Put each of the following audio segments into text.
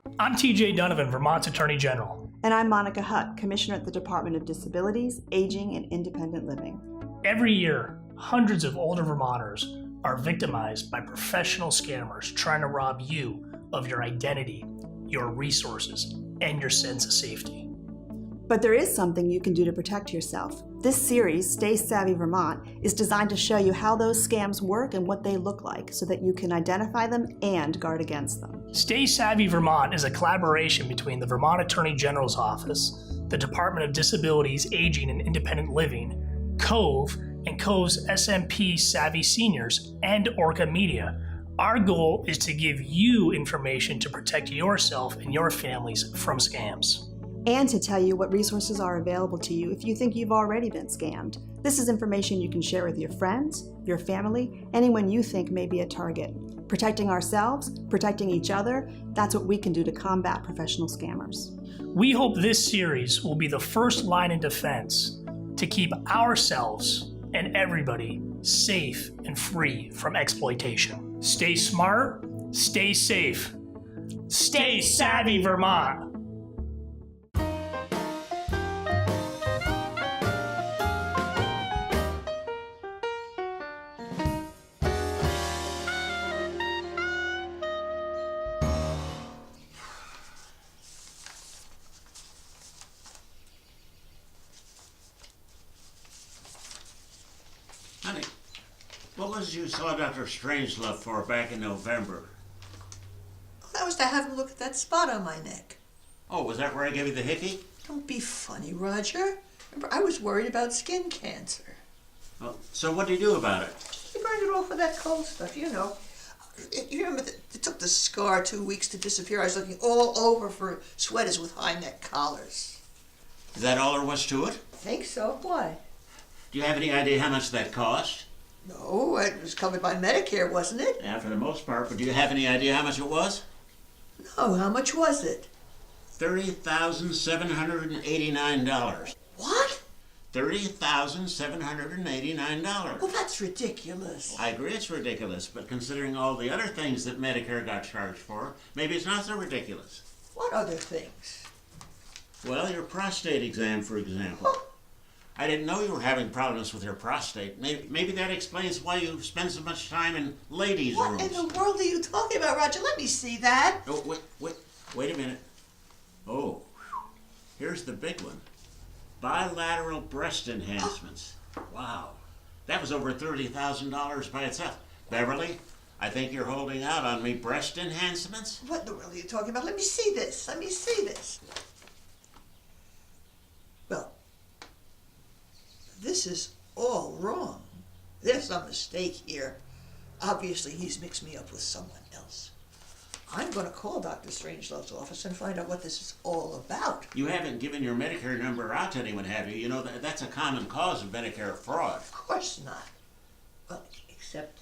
I'm TJ Donovan, Vermont's Attorney General. And I'm Monica Hutt, Commissioner at the Department of Disabilities, Aging, and Independent Living. Every year, hundreds of older Vermonters are victimized by professional scammers trying to rob you of your identity, your resources, and your sense of safety. But there is something you can do to protect yourself. This series, Stay Savvy Vermont, is designed to show you how those scams work and what they look like so that you can identify them and guard against them. Stay Savvy Vermont is a collaboration between the Vermont Attorney General's Office, the Department of Disabilities, Aging, and Independent Living, Cove, and Cove's SMP Savvy Seniors, and Orca Media. Our goal is to give you information to protect yourself and your families from scams. And to tell you what resources are available to you if you think you've already been scammed. This is information you can share with your friends, your family, anyone you think may be a target. Protecting ourselves, protecting each other, that's what we can do to combat professional scammers. We hope this series will be the first line of defense to keep ourselves and everybody safe and free from exploitation. Stay smart, stay safe. Stay Savvy Vermont. Honey, what was it you saw Dr. Strangelove for back in November? That was to have him look at that spot on my neck. Oh, was that where I gave you the hickey? Don't be funny, Roger. Remember, I was worried about skin cancer. Well, so what did you do about it? He burned it off with that cold stuff, you know. You remember, it took the scar 2 weeks to disappear. I was looking all over for sweaters with high neck collars. Is that all there was to it? I think so. Why? Do you have any idea how much that cost? No, it was covered by Medicare, wasn't it? Yeah, for the most part, but do you have any idea how much it was? No, how much was it? $30,789. What? $30,789. Well, that's ridiculous. I agree it's ridiculous, but considering all the other things that Medicare got charged for, maybe it's not so ridiculous. What other things? Well, your prostate exam, for example. Oh. I didn't know you were having problems with your prostate. Maybe that explains why you spend so much time in ladies' rooms. What in the world are you talking about, Roger? Let me see that. Oh, wait a minute. Oh, here's the big one. Bilateral breast enhancements. Wow, that was over $30,000 by itself. Beverly, I think you're holding out on me. Breast enhancements? What in the world are you talking about? Let me see this. Let me see this. Well, this is all wrong. There's a mistake here. Obviously, he's mixed me up with someone else. I'm going to call Dr. Strangelove's office and find out what this is all about. You haven't given your Medicare number out to anyone, have you? You know, that's a common cause of Medicare fraud. Of course not. Well, except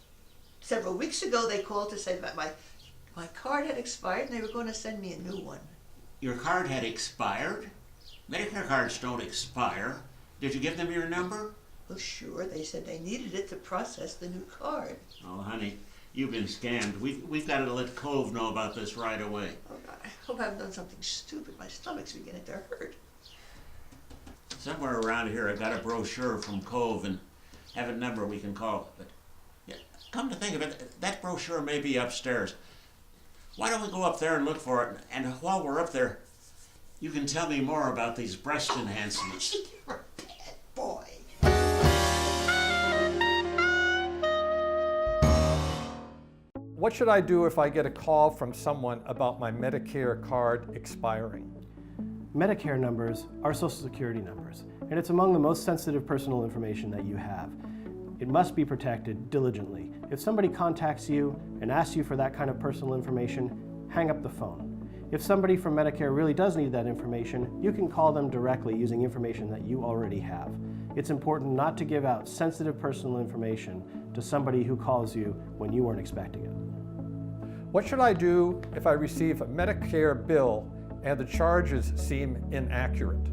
several weeks ago they called to say that my card had expired and they were going to send me a new one. Your card had expired? Medicare cards don't expire. Did you give them your number? Well, sure. They said they needed it to process the new card. Oh, honey, you've been scammed. We've got to let Cove know about this right away. Oh, God, I hope I haven't done something stupid. My stomach's beginning to hurt. Somewhere around here I got a brochure from Cove and have a number we can call. But yeah, come to think of it, that brochure may be upstairs. Why don't we go up there and look for it? And while we're up there, you can tell me more about these breast enhancements. You're a bad boy. What should I do if I get a call from someone about my Medicare card expiring? Medicare numbers are Social Security numbers, and it's among the most sensitive personal information that you have. It must be protected diligently. If somebody contacts you and asks you for that kind of personal information, hang up the phone. If somebody from Medicare really does need that information, you can call them directly using information that you already have. It's important not to give out sensitive personal information to somebody who calls you when you weren't expecting it. What should I do if I receive a Medicare bill and the charges seem inaccurate?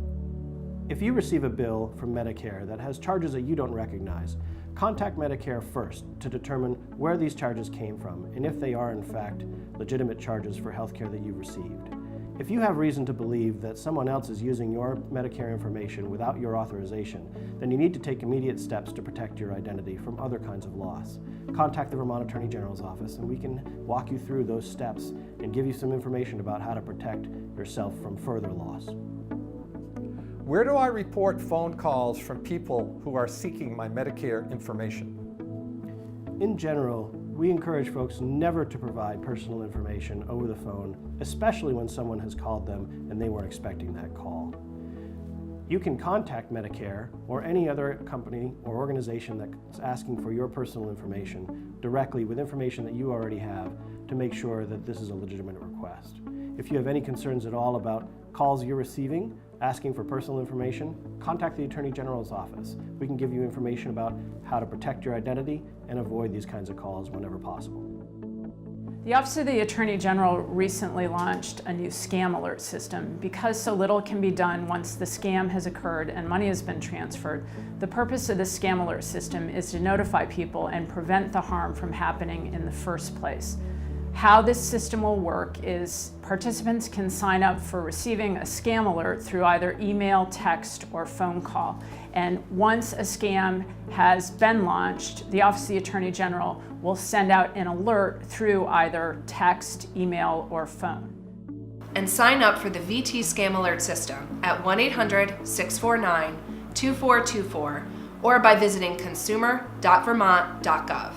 If you receive a bill from Medicare that has charges that you don't recognize, contact Medicare first to determine where these charges came from and if they are in fact legitimate charges for health care that you've received. If you have reason to believe that someone else is using your Medicare information without your authorization, then you need to take immediate steps to protect your identity from other kinds of loss. Contact the Vermont Attorney General's office and we can walk you through those steps and give you some information about how to protect yourself from further loss. Where do I report phone calls from people who are seeking my Medicare information? In general, we encourage folks never to provide personal information over the phone, especially when someone has called them and they weren't expecting that call. You can contact Medicare or any other company or organization that's asking for your personal information directly with information that you already have to make sure that this is a legitimate request. If you have any concerns at all about calls you're receiving asking for personal information, contact the Attorney General's office. We can give you information about how to protect your identity and avoid these kinds of calls whenever possible. The Office of the Attorney General recently launched a new scam alert system. Because so little can be done once the scam has occurred and money has been transferred, the purpose of the scam alert system is to notify people and prevent the harm from happening in the first place. How this system will work is participants can sign up for receiving a scam alert through either email, text, or phone call. And once a scam has been launched, the Office of the Attorney General will send out an alert through either text, email, or phone. And sign up for the VT Scam Alert system at 1-800-649-2424 or by visiting consumer.vermont.gov.